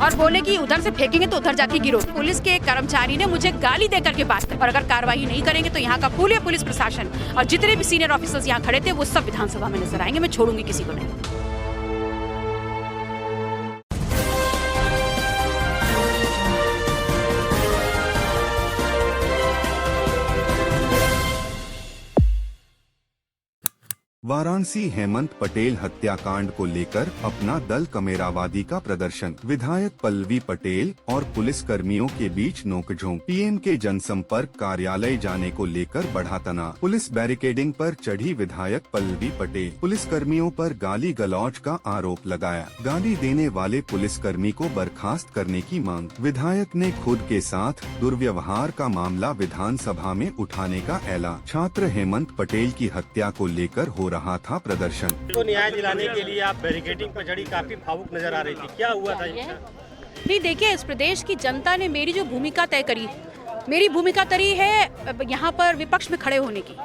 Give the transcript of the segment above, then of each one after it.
और बोले कि उधर से फेंकेंगे तो उधर जाके गिरो। पुलिस के कर्मचारी ने मुझे गाली दे करके बात की और अगर कार्रवाई नहीं करेंगे तो यहाँ का पूरे पुलिस प्रशासन और जितने भी सीनियर ऑफिसर्स यहाँ खड़े थे वो सब विधानसभा में नजर आएंगे। मैं छोड़ूंगी किसी को नहीं। वाराणसी हेमंत पटेल हत्याकांड को लेकर अपना दल कमेरावादी का प्रदर्शन। विधायक पल्लवी पटेल और पुलिस कर्मियों के बीच नोकझोंक। पीएम के जनसंपर्क कार्यालय जाने को लेकर बढ़ा तनाव। पुलिस बैरिकेडिंग पर चढ़ी विधायक पल्लवी पटेल। पुलिस कर्मियों पर गाली गलौज का आरोप लगाया। गाली देने वाले पुलिस कर्मी को बर्खास्त करने की मांग। विधायक ने खुद के साथ दुर्व्यवहार का मामला विधानसभा में उठाने का ऐलान। छात्र हेमंत पटेल की हत्या को लेकर हो रहा था प्रदर्शन। तो न्याय दिलाने के लिए आप बैरिकेडिंग पर चढ़ी, काफी भावुक नजर आ रही थी, क्या हुआ था? नहीं देखिए, इस प्रदेश की जनता ने मेरी जो भूमिका तय करी, मेरी भूमिका तय है यहाँ पर विपक्ष में खड़े होने की।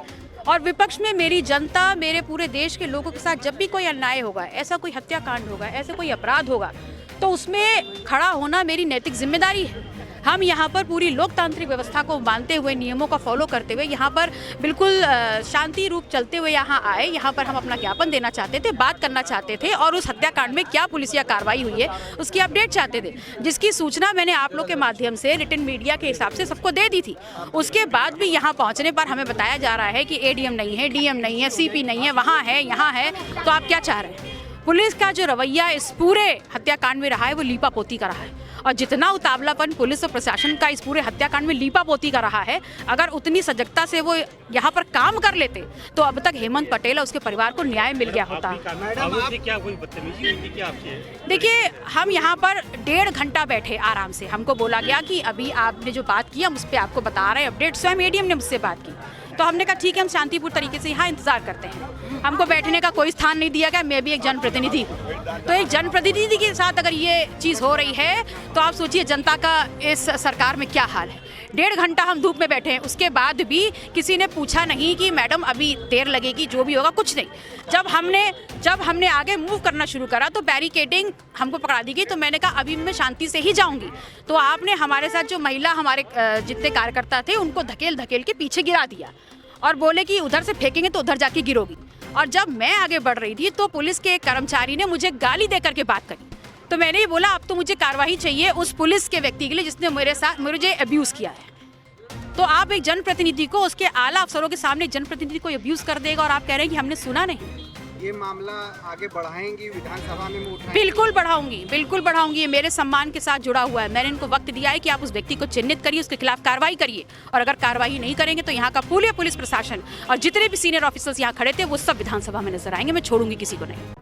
और विपक्ष में मेरी जनता, मेरे पूरे देश के लोगों के साथ जब भी कोई अन्याय होगा, ऐसा कोई हत्याकांड होगा, ऐसे कोई अपराध होगा, तो उसमें खड़ा होना मेरी नैतिक जिम्मेदारी है। हम यहाँ पर पूरी लोकतांत्रिक व्यवस्था को मानते हुए, नियमों का फॉलो करते हुए, यहाँ पर बिल्कुल शांति रूप चलते हुए यहाँ आए। यहाँ पर हम अपना ज्ञापन देना चाहते थे, बात करना चाहते थे और उस हत्याकांड में क्या पुलिसिया कार्रवाई हुई है उसकी अपडेट चाहते थे, जिसकी सूचना मैंने आप लोग के माध्यम से रिटन मीडिया के हिसाब से सबको दे दी थी। उसके बाद भी यहाँ पहुँचने पर हमें बताया जा रहा है कि एडीएम नहीं है, डीएम नहीं है, सीपी नहीं है, वहाँ है, यहाँ है। तो आप क्या चाह रहे हैं? पुलिस का जो रवैया इस पूरे हत्याकांड में रहा है वो लीपापोती का रहा है। और जितना उतावलापन पुलिस और प्रशासन का इस पूरे हत्याकांड में लीपापोती का रहा है, अगर उतनी सजगता से वो यहाँ पर काम कर लेते तो अब तक हेमंत पटेल और उसके परिवार को न्याय मिल गया होता। देखिए, हम यहाँ पर 1.5 घंटा बैठे आराम से। हमको बोला गया कि अभी आपने जो बात की हम उस पर आपको बता रहे हैं अपडेट। स्वयं एडीएम ने मुझसे बात की तो हमने कहा ठीक है, हम शांतिपूर्ण तरीके से यहाँ इंतजार करते हैं। हमको बैठने का कोई स्थान नहीं दिया गया। मैं भी एक जनप्रतिनिधि हूँ, तो एक जनप्रतिनिधि के साथ अगर ये चीज़ हो रही है तो आप सोचिए जनता का इस सरकार में क्या हाल है। 1.5 घंटा हम धूप में बैठे हैं, उसके बाद भी किसी ने पूछा नहीं कि मैडम अभी देर लगेगी, जो भी होगा, कुछ नहीं। जब हमने आगे मूव करना शुरू करा तो बैरिकेडिंग हमको पकड़ा दी गई। तो मैंने कहा अभी मैं शांति से ही जाऊंगी। तो आपने हमारे साथ जो महिला, हमारे जितने कार्यकर्ता थे, उनको धकेल के पीछे गिरा दिया और बोले कि उधर से फेंकेंगे तो उधर जाके गिरोगी। और जब मैं आगे बढ़ रही थी तो पुलिस के कर्मचारी ने मुझे गाली दे करके बात करी। तो मैंने ही बोला अब तो मुझे कार्रवाई चाहिए उस पुलिस के व्यक्ति के लिए जिसने मुझे अब्यूज़ किया है। तो आप एक जनप्रतिनिधि को, उसके आला अफसरों के सामने जनप्रतिनिधि को अब्यूज़ कर देगा और आप कह रहे हैं कि हमने सुना नहीं। ये मामला आगे बढ़ाएंगी विधानसभा में उठाएंगी? बिल्कुल बढ़ाऊंगी। ये मेरे सम्मान के साथ जुड़ा हुआ है। मैंने इनको वक्त दिया है कि आप उस व्यक्ति को चिन्हित करिए, उसके खिलाफ कार्रवाई करिए और अगर कार्रवाई नहीं करेंगे तो यहाँ का पूरे पुलिस प्रशासन और जितने भी सीनियर ऑफिसर्स यहाँ खड़े थे वो सब विधानसभा में नजर आएंगे। मैं छोड़ूंगी किसी को नहीं।